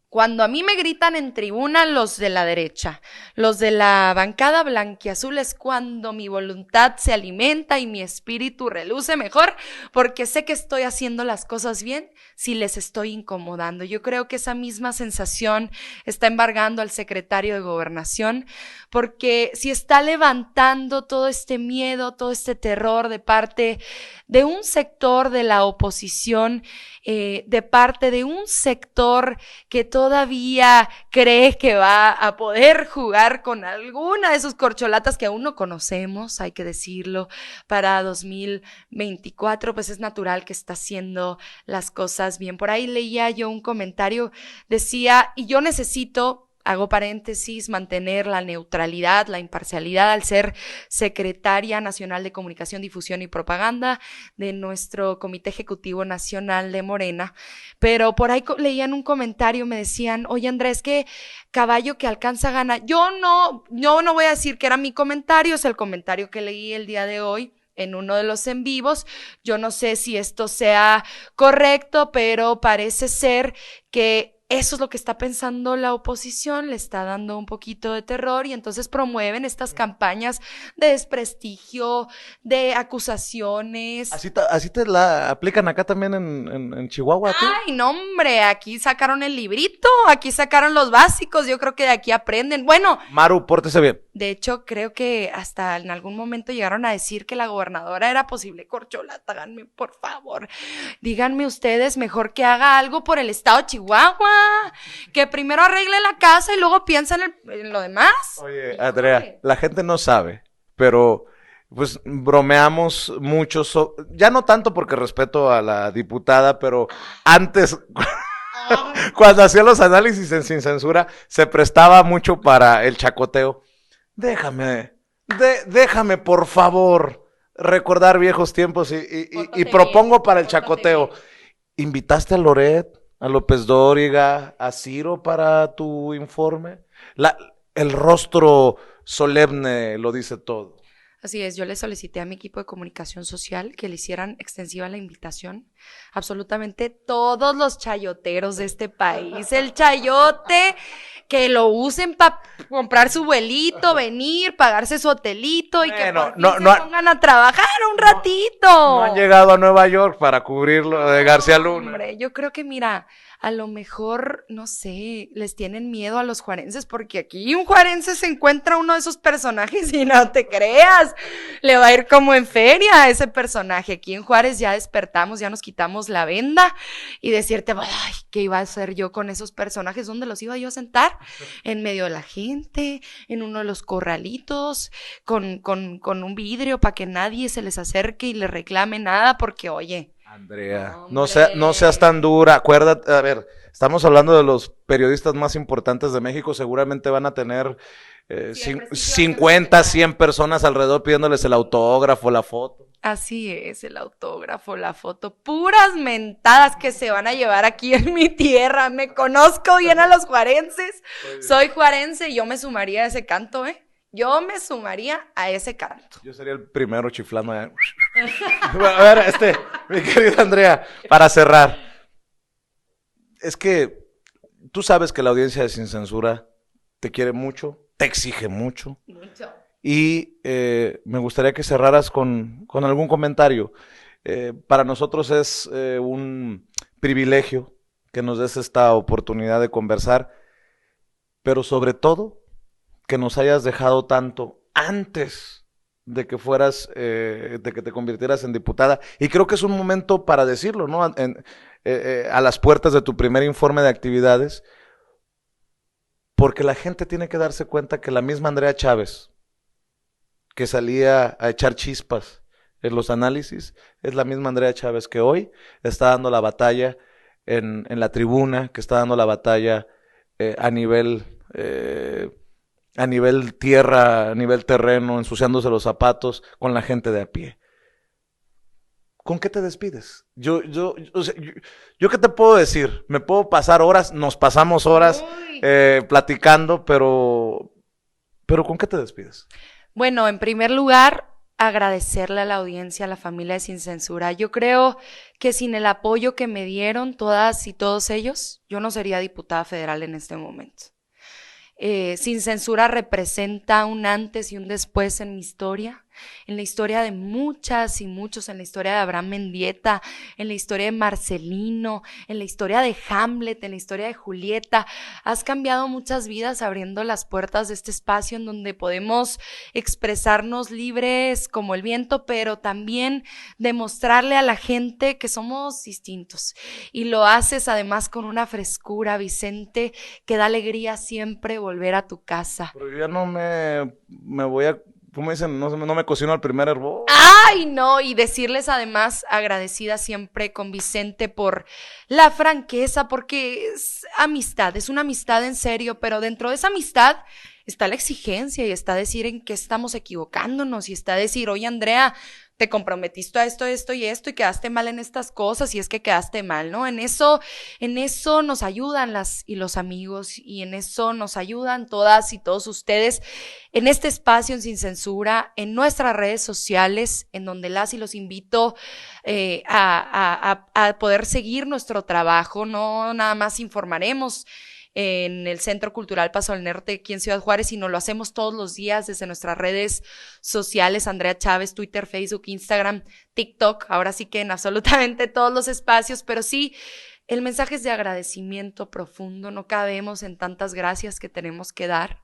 Cuando a mí me gritan en tribuna los de la derecha, los de la bancada blanquiazul, es cuando mi voluntad se alimenta y mi espíritu reluce mejor, porque sé que estoy haciendo las cosas bien si les estoy incomodando. Yo creo que esa misma sensación está embargando al secretario de Gobernación, porque si está levantando todo este miedo, todo este terror de parte de un sector de la oposición, de parte de un sector que todavía cree que va a poder jugar con alguna de sus corcholatas que aún no conocemos, hay que decirlo, para 2024, pues es natural que está haciendo las cosas bien. Por ahí leía yo un comentario, decía, y yo necesito hago paréntesis, mantener la neutralidad, la imparcialidad al ser secretaria nacional de Comunicación, Difusión y Propaganda de nuestro Comité Ejecutivo Nacional de Morena. Pero por ahí leían un comentario, me decían, oye Andrés, que caballo que alcanza gana. Yo no voy a decir que era mi comentario, es el comentario que leí el día de hoy en uno de los en vivos. Yo no sé si esto sea correcto, pero parece ser que eso es lo que está pensando la oposición, le está dando un poquito de terror y entonces promueven estas campañas de desprestigio, de acusaciones. ¿Así te la aplican acá también en Chihuahua, tú? Ay, no, hombre, aquí sacaron el librito, aquí sacaron los básicos, yo creo que de aquí aprenden. Bueno, Maru, pórtese bien. de hecho, creo que hasta en algún momento llegaron a decir que la gobernadora era posible corcholata. Háganme, por favor, díganme ustedes, mejor que haga algo por el estado de Chihuahua, que primero arregle la casa y luego piensa en lo demás. Oye, Andrea, la gente no sabe, pero pues bromeamos mucho, ya no tanto porque respeto a la diputada, pero antes... Cuando hacía los análisis en Sin Censura, se prestaba mucho para el chacoteo. Déjame, por favor, recordar viejos tiempos y propongo para el chacoteo. ¿Invitaste a Loret, a López Dóriga, a Ciro para tu informe? El rostro solemne lo dice todo. Así es, yo le solicité a mi equipo de comunicación social que le hicieran extensiva la invitación. Absolutamente todos los chayoteros de este país, el chayote, que lo usen para comprar su vuelito, venir, pagarse su hotelito y que por fin se pongan a trabajar un ratito. No han llegado a Nueva York para cubrirlo de García Luna. Hombre, yo creo que mira, a lo mejor, no sé, les tienen miedo a los juarenses porque aquí un juarense se encuentra uno de esos personajes y no te creas, le va a ir como en feria a ese personaje. Aquí en Juárez ya despertamos, ya nos quitamos la venda y decirte, ay, ¿qué iba a hacer yo con esos personajes? ¿Dónde los iba yo a sentar? En medio de la gente, en uno de los corralitos, con un vidrio para que nadie se les acerque y les reclame nada porque, oye... Andrea, no seas tan dura, acuérdate, a ver, estamos hablando de los periodistas más importantes de México, seguramente van a tener 50, 100 personas alrededor pidiéndoles el autógrafo, la foto. Así es, el autógrafo, la foto, puras mentadas que se van a llevar aquí en mi tierra. Me conozco bien a los juarenses, soy juarense y yo me sumaría a ese canto, Yo me sumaría a ese canto. Yo sería el primero chiflando. Bueno, a ver, mi querida Andrea, para cerrar. Es que tú sabes que la audiencia de Sin Censura te quiere mucho, te exige mucho. Mucho. Y me gustaría que cerraras con algún comentario. Para nosotros es un privilegio que nos des esta oportunidad de conversar, pero sobre todo que nos hayas dejado tanto antes de que fueras, de que te convirtieras en diputada. Y creo que es un momento para decirlo, ¿no? A las puertas de tu primer informe de actividades, porque la gente tiene que darse cuenta que la misma Andrea Chávez, que salía a echar chispas en los análisis, es la misma Andrea Chávez que hoy está dando la batalla en la tribuna, que está dando la batalla a nivel tierra, a nivel terreno, ensuciándose los zapatos con la gente de a pie. ¿Con qué te despides? Yo ¿qué te puedo decir? Me puedo pasar horas, nos pasamos horas platicando, pero ¿con qué te despides? Bueno, en primer lugar, agradecerle a la audiencia, a la familia de Sin Censura. Yo creo que sin el apoyo que me dieron todas y todos ellos, yo no sería diputada federal en este momento. Sin Censura representa un antes y un después en mi historia, en la historia de muchas y muchos, en la historia de Abraham Mendieta, en la historia de Marcelino, en la historia de Hamlet, en la historia de Julieta. Has cambiado muchas vidas abriendo las puertas de este espacio en donde podemos expresarnos libres como el viento, pero también demostrarle a la gente que somos distintos. Y lo haces además con una frescura, Vicente, que da alegría siempre volver a tu casa. Pero yo ya no me voy a ¿cómo dicen? No me cocino al primer hervor. Ay, no, y decirles además agradecida siempre con Vicente por la franqueza, porque es una amistad en serio, pero dentro de esa amistad está la exigencia y está decir en qué estamos equivocándonos y está decir, oye Andrea, te comprometiste a esto, esto y esto y quedaste mal en estas cosas y es que quedaste mal, ¿no? En eso nos ayudan las y los amigos y en eso nos ayudan todas y todos ustedes en este espacio en Sin Censura, en nuestras redes sociales, en donde las y los invito a poder seguir nuestro trabajo, no nada más informaremos en el Centro Cultural Paso del Norte aquí en Ciudad Juárez, sino lo hacemos todos los días desde nuestras redes sociales, Andrea Chávez, Twitter, Facebook, Instagram, TikTok, ahora sí que en absolutamente todos los espacios, pero sí, el mensaje es de agradecimiento profundo, no cabemos en tantas gracias que tenemos que dar.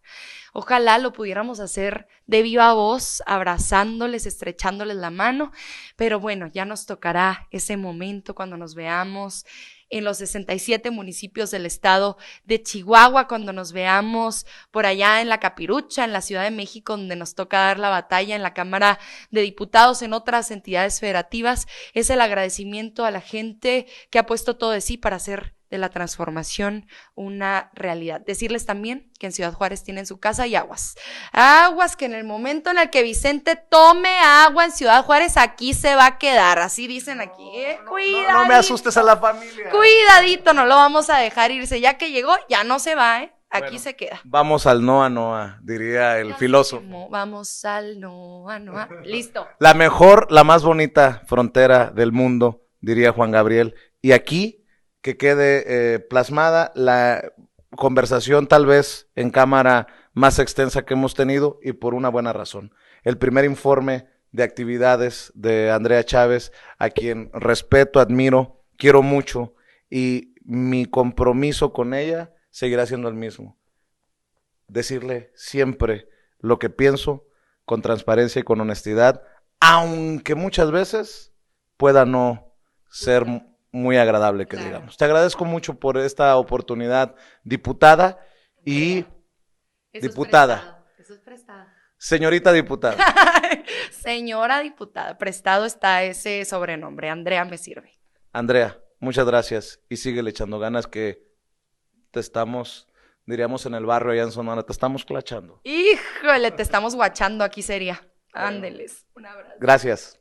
Ojalá lo pudiéramos hacer de viva voz, abrazándoles, estrechándoles la mano, pero bueno, ya nos tocará ese momento cuando nos veamos en los 67 municipios del estado de Chihuahua, cuando nos veamos por allá en la Capirucha, en la Ciudad de México, donde nos toca dar la batalla en la Cámara de Diputados, en otras entidades federativas, es el agradecimiento a la gente que ha puesto todo de sí para hacer de la transformación una realidad. Decirles también que en Ciudad Juárez tienen su casa y aguas. Aguas que en el momento en el que Vicente tome agua en Ciudad Juárez, aquí se va a quedar. Así dicen aquí. Cuidadito. No me asustes a la familia. Cuidadito, no lo vamos a dejar irse. Ya que llegó, ya no se va, ¿eh? Aquí bueno, se queda. Vamos al Noa Noa, diría el filósofo. Vamos al Noa Noa. Listo. La mejor, la más bonita frontera del mundo, diría Juan Gabriel. Y aquí que quede plasmada la conversación tal vez en cámara más extensa que hemos tenido y por una buena razón. El primer informe de actividades de Andrea Chávez, a quien respeto, admiro, quiero mucho y mi compromiso con ella seguirá siendo el mismo. Decirle siempre lo que pienso con transparencia y con honestidad, aunque muchas veces pueda no ser muy agradable que digamos. Te agradezco mucho por esta oportunidad, diputada y diputada. Eso es prestado. Señorita diputada. Señora diputada, prestado está ese sobrenombre. Andrea me sirve. Andrea, muchas gracias y síguele echando ganas que te estamos, diríamos en el barrio allá en Sonora, te estamos clachando. Híjole, te estamos guachando aquí sería. Ándeles. Un abrazo. Gracias.